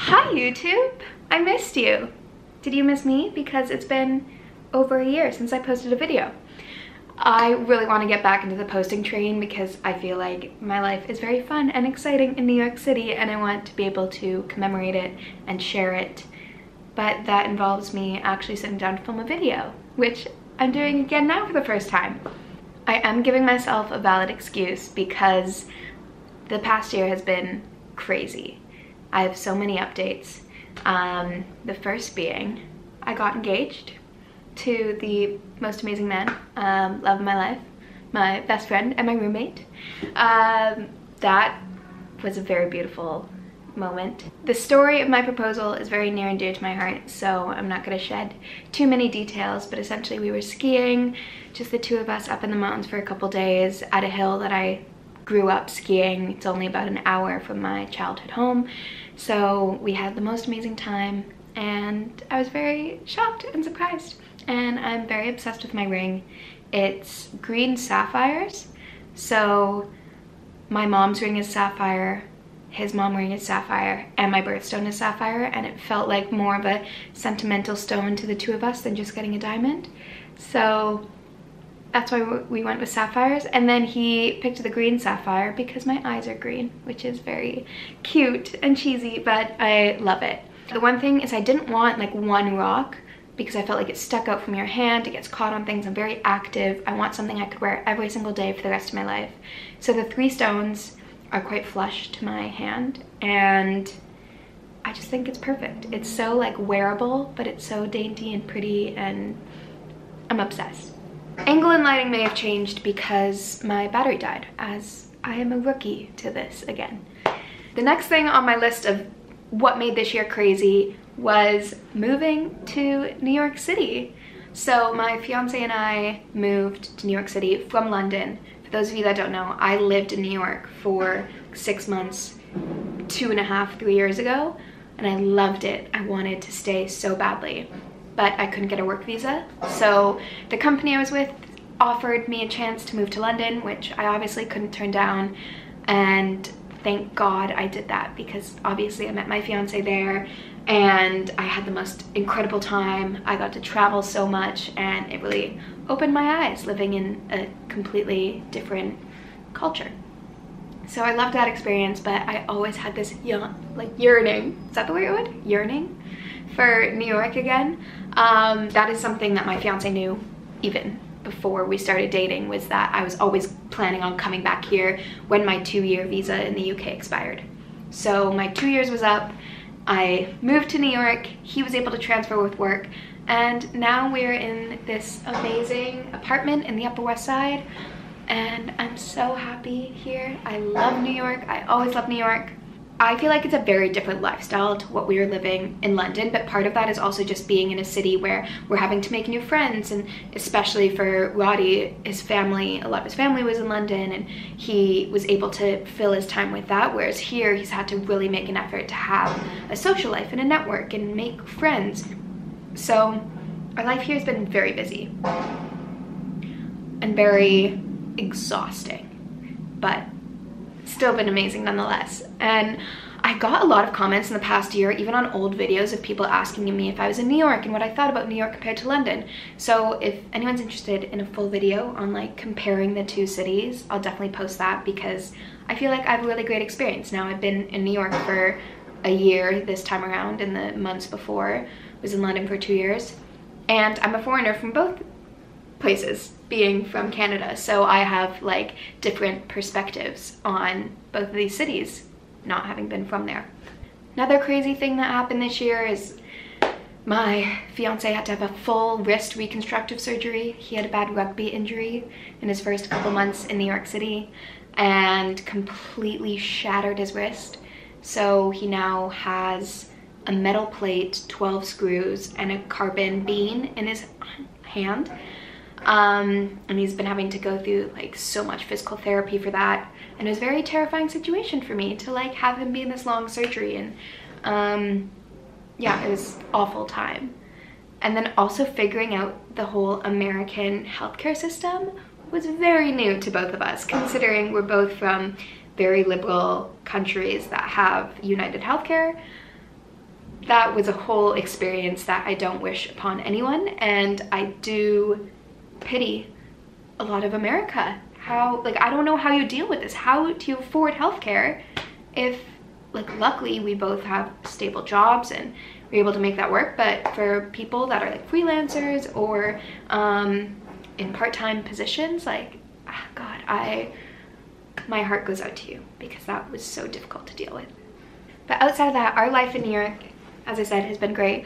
Hi YouTube! I missed you. Did you miss me? Because it's been over a year since I posted a video. I really want to get back into the posting train because I feel like my life is very fun and exciting in New York City and I want to be able to commemorate it and share it. But that involves me actually sitting down to film a video, which I'm doing again now for the first time. I am giving myself a valid excuse because the past year has been crazy. I have so many updates. The first being, I got engaged to the most amazing man, love of my life, my best friend and my roommate. That was a very beautiful moment. The story of my proposal is very near and dear to my heart, so I'm not going to shed too many details, but essentially we were skiing, just the two of us up in the mountains for a couple days at a hill that I grew up skiing. It's only about an hour from my childhood home, so we had the most amazing time and I was very shocked and surprised. And I'm very obsessed with my ring. It's green sapphires, so my mom's ring is sapphire, his mom ring is sapphire, and my birthstone is sapphire, and it felt like more of a sentimental stone to the two of us than just getting a diamond. So that's why we went with sapphires. And then he picked the green sapphire because my eyes are green, which is very cute and cheesy, but I love it. The one thing is I didn't want like one rock because I felt like it stuck out from your hand, it gets caught on things. I'm very active. I want something I could wear every single day for the rest of my life. So the three stones are quite flush to my hand and I just think it's perfect. It's so like wearable, but it's so dainty and pretty and I'm obsessed. Angle and lighting may have changed because my battery died, as I am a rookie to this again. The next thing on my list of what made this year crazy was moving to New York City. So my fiance and I moved to New York City from London. For those of you that don't know, I lived in New York for 6 months, 2.5, 3 years ago, and I loved it. I wanted to stay so badly, but I couldn't get a work visa. So the company I was with offered me a chance to move to London, which I obviously couldn't turn down, and thank God I did that because obviously I met my fiance there and I had the most incredible time. I got to travel so much and it really opened my eyes living in a completely different culture. So I loved that experience, but I always had this yearning, is that the word? Yearning for New York again. That is something that my fiance knew even before we started dating, was that I was always planning on coming back here when my 2-year visa in the UK expired. So my 2 years was up, I moved to New York, he was able to transfer with work, and now we're in this amazing apartment in the Upper West Side, and I'm so happy here. I love New York, I always love New York. I feel like it's a very different lifestyle to what we were living in London, but part of that is also just being in a city where we're having to make new friends, and especially for Roddy, his family, a lot of his family was in London and he was able to fill his time with that, whereas here he's had to really make an effort to have a social life and a network and make friends. So our life here has been very busy and very exhausting, but still been amazing nonetheless. And I got a lot of comments in the past year, even on old videos, of people asking me if I was in New York and what I thought about New York compared to London. So if anyone's interested in a full video on like comparing the two cities, I'll definitely post that because I feel like I have a really great experience. Now I've been in New York for a year this time around, and the months before was in London for 2 years, and I'm a foreigner from both places, being from Canada, so I have like different perspectives on both of these cities, not having been from there. Another crazy thing that happened this year is my fiance had to have a full wrist reconstructive surgery. He had a bad rugby injury in his first couple months in New York City and completely shattered his wrist. So he now has a metal plate, 12 screws, and a carbon beam in his hand. And he's been having to go through like so much physical therapy for that, and it was a very terrifying situation for me to like have him be in this long surgery, and yeah, it was awful time. And then also figuring out the whole American healthcare system was very new to both of us, considering we're both from very liberal countries that have United Healthcare. that was a whole experience that I don't wish upon anyone, and I do pity a lot of America. How, like, I don't know how you deal with this. How do you afford healthcare if, like, luckily we both have stable jobs and we're able to make that work, but for people that are like freelancers or in part-time positions, like, God, my heart goes out to you, because that was so difficult to deal with. But outside of that, our life in New York, as I said, has been great.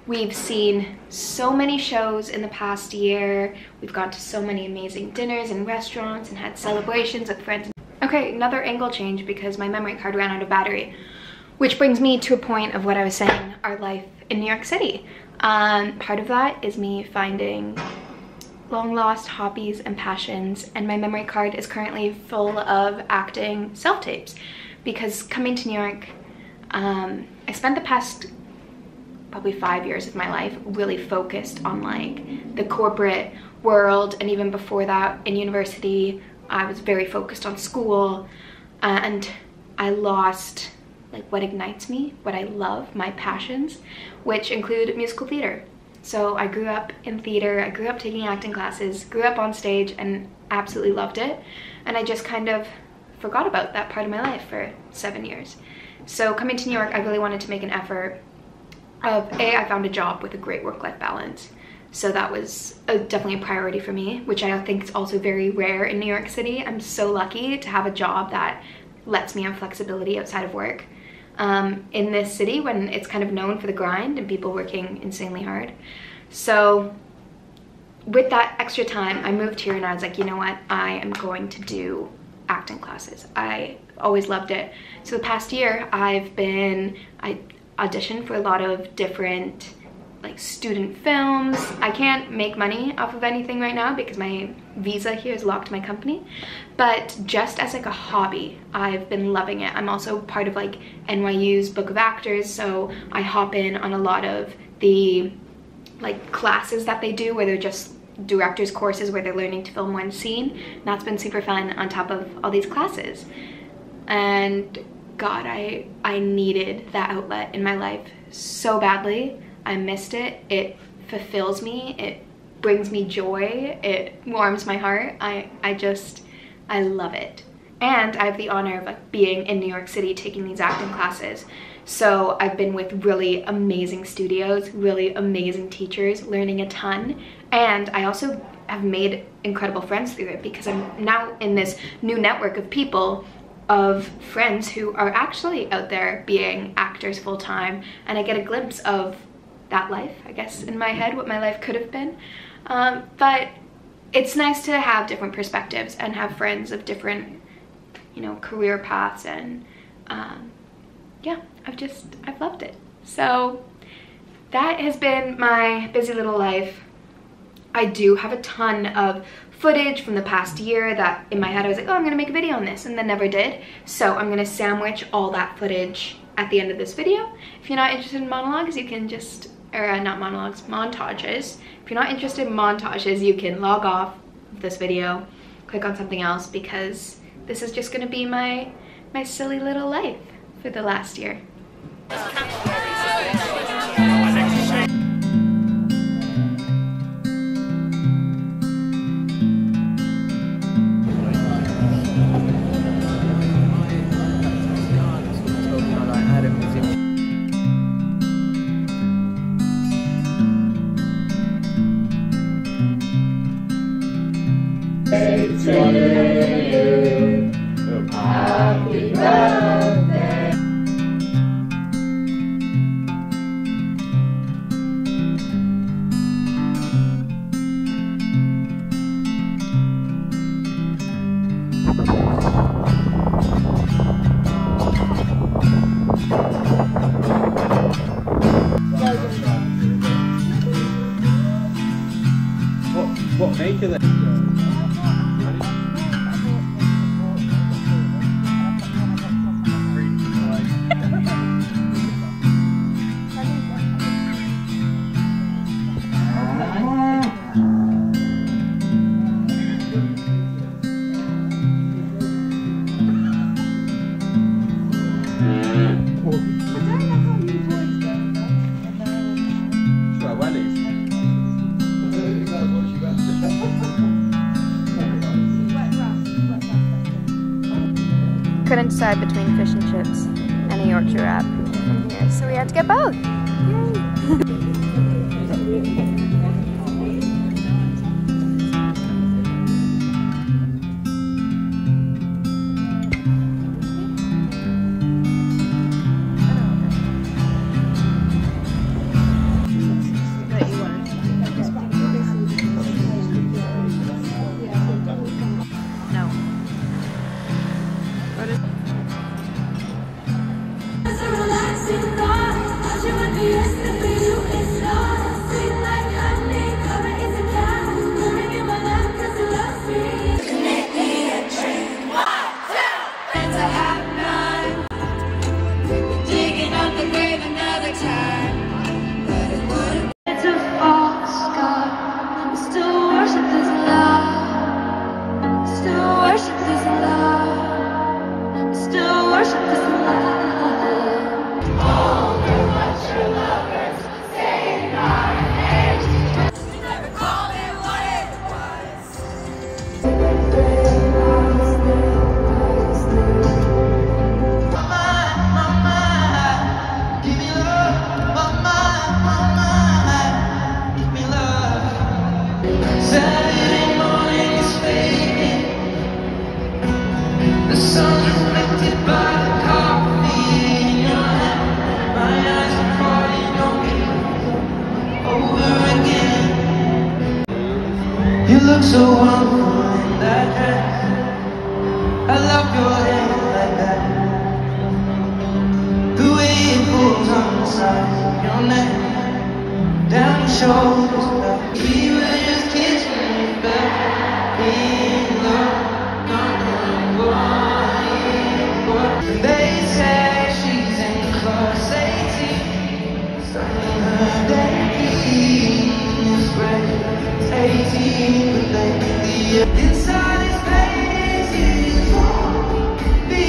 We've seen so many shows in the past year. We've gone to so many amazing dinners and restaurants and had celebrations with friends. Okay, another angle change because my memory card ran out of battery, which brings me to a point of what I was saying, our life in New York City. Part of that is me finding long lost hobbies and passions, and my memory card is currently full of acting self-tapes, because coming to New York, I spent the past probably 5 years of my life really focused on like the corporate world, and even before that in university I was very focused on school, and I lost like what ignites me, what I love, my passions, which include musical theater. So I grew up in theater, I grew up taking acting classes, grew up on stage and absolutely loved it, and I just kind of forgot about that part of my life for 7 years. So coming to New York, I really wanted to make an effort of, I found a job with a great work-life balance. So that was definitely a priority for me, which I think is also very rare in New York City. I'm so lucky to have a job that lets me have flexibility outside of work. In this city, when it's kind of known for the grind and people working insanely hard. So with that extra time, I moved here and I was like, you know what, I am going to do acting classes. I always loved it. So the past year I auditioned for a lot of different like student films. I can't make money off of anything right now because my visa here is locked to my company, but just as like a hobby, I've been loving it. I'm also part of like NYU's Book of Actors, so I hop in on a lot of the like classes that they do where they're just director's courses where they're learning to film one scene. And that's been super fun on top of all these classes. And God, I needed that outlet in my life so badly. I missed it. It fulfills me. It brings me joy. It warms my heart. I love it. And I have the honor of like being in New York City taking these acting classes. So I've been with really amazing studios, really amazing teachers, learning a ton. And I also have made incredible friends through it, because I'm now in this new network of people, of friends who are actually out there being actors full time, and I get a glimpse of that life, I guess, in my head, what my life could have been. But it's nice to have different perspectives and have friends of different, you know, career paths, and yeah, I've loved it. So that has been my busy little life. I do have a ton of footage from the past year that in my head I was like, oh, I'm gonna make a video on this, and then never did. So I'm gonna sandwich all that footage at the end of this video. If you're not interested in monologues, you can just, or not monologues, montages. If you're not interested in montages, you can log off this video, click on something else, because this is just gonna be my silly little life for the last year. Happy birthday. What make of it? decide between fish and chips and a Yorkshire wrap from here, so we had to get both. Yay! You look so wonderful in that dress. I love your hair like that. The way it pulls on the side of your neck, down your shoulders. We were just kids when we fell in love, not knowing what. They say she's in class 18, studying her dating is great. 18, but lately inside his face is won't be.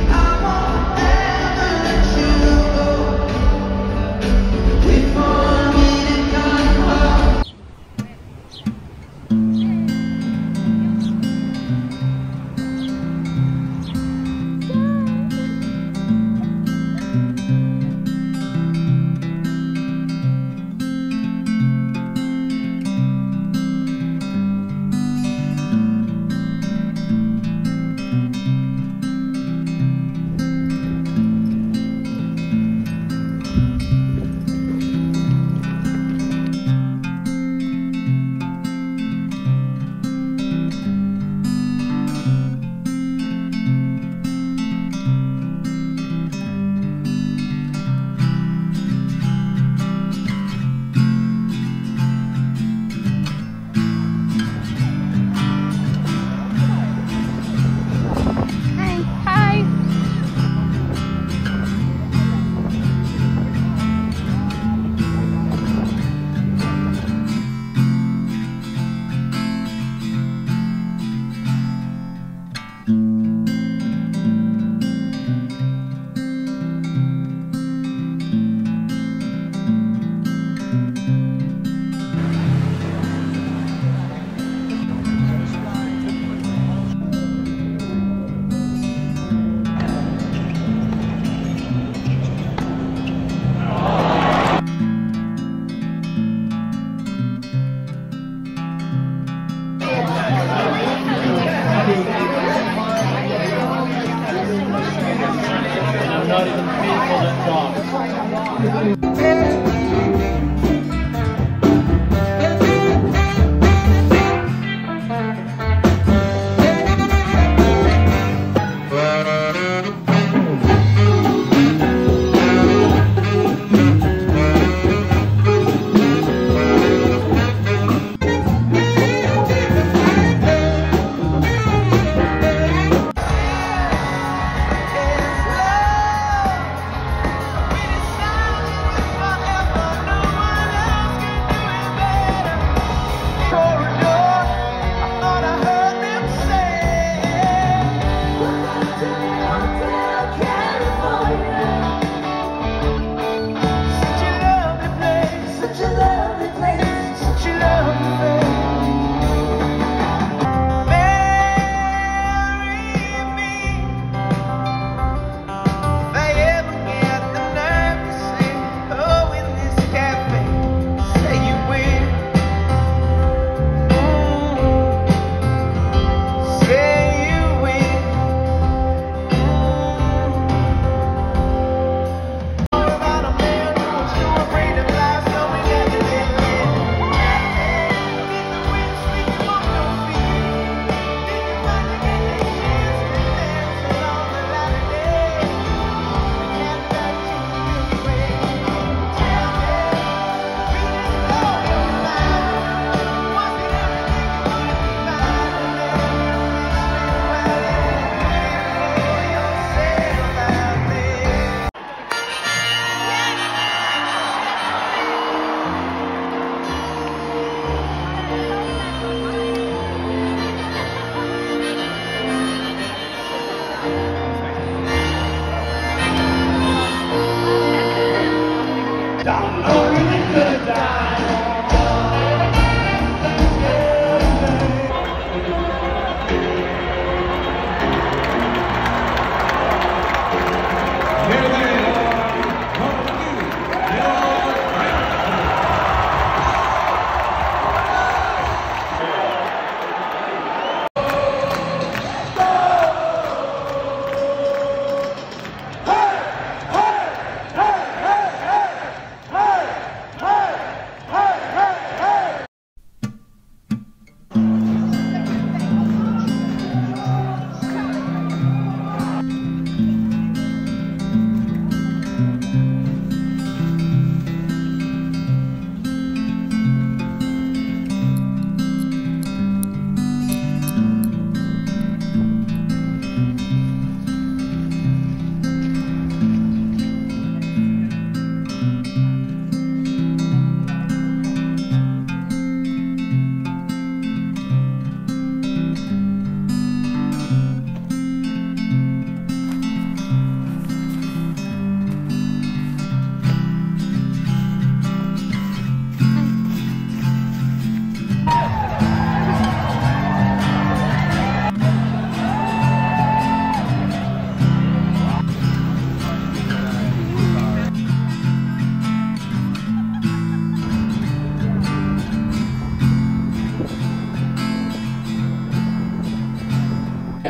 I won't ever let you go. Wait for me to come home. Not even people that talk.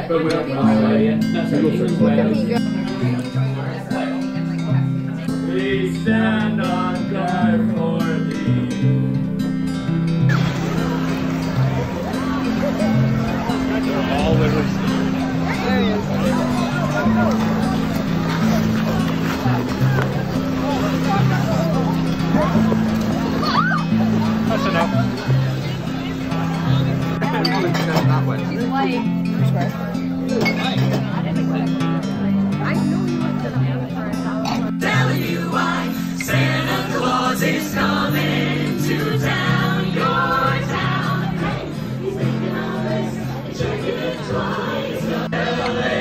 But we don't know yet. That's how he was way. We stand on guard for thee. All rivers. There he is. That's enough. That way. He's white. Which way? I knew he was gonna be for a house. Telling you why Santa Claus is coming to town, your town. He's making all this, checking it twice. LA.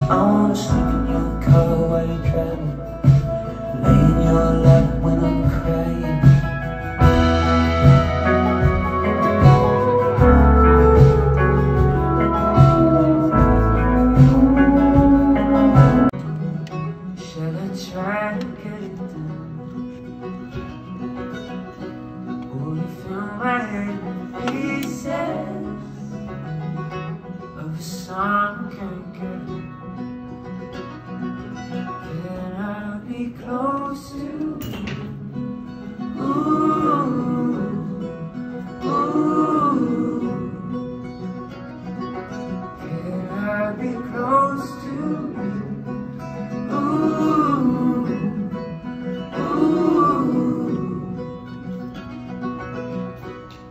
I wanna sleep in your car while you're driving, lay in your lap when I'm crying. Shall I try to get it done? Or if I might hurt pieces of a song can't get. Can I be close to you? Ooh, ooh. Can I be close to you? Ooh, ooh.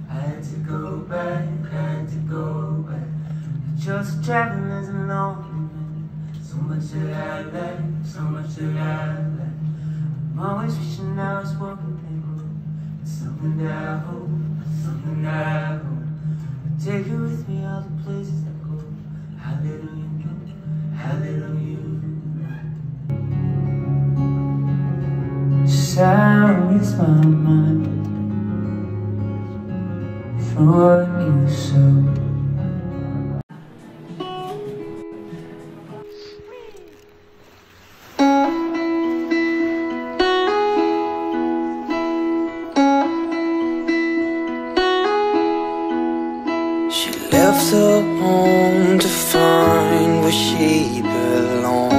I had to go back, had to go back. Just traveling as alone. So much that I lack, so much that I lack. I'm always wishing I was walking paper. It's something that I hope, something that I hope. I'll take you with me all the places I go. How little you know, how little you know. Sound is my mind for you so. Left her home to find where she belongs.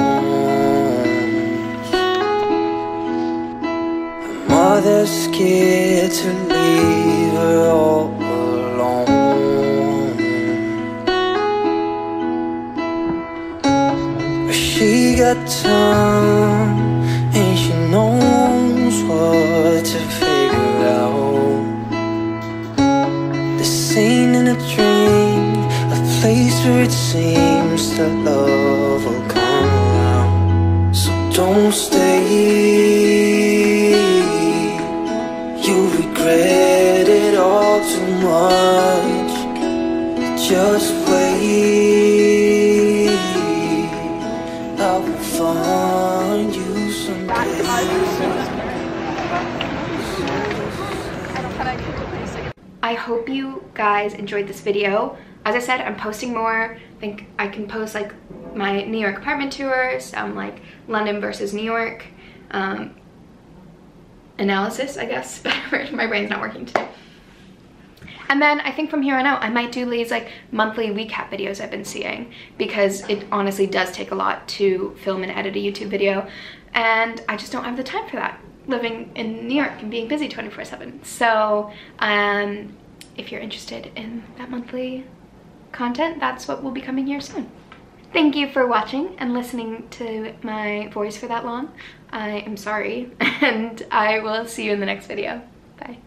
Her mother's scared to leave her all alone. But she got time and she knows what to figure out. This ain't in a dream, a place where it seems that love will come around. So don't stay, you regret it all too much. Just wait, I will find you someday. I hope you guys enjoyed this video. As I said, I'm posting more. I think I can post like my New York apartment tour, some like London versus New York analysis, I guess. My brain's not working today. And then I think from here on out, I might do these like monthly recap videos I've been seeing, because it honestly does take a lot to film and edit a YouTube video, and I just don't have the time for that, living in New York and being busy 24/7. So if you're interested in that monthly content, that's what will be coming here soon. Thank you for watching and listening to my voice for that long. I am sorry, and I will see you in the next video. Bye.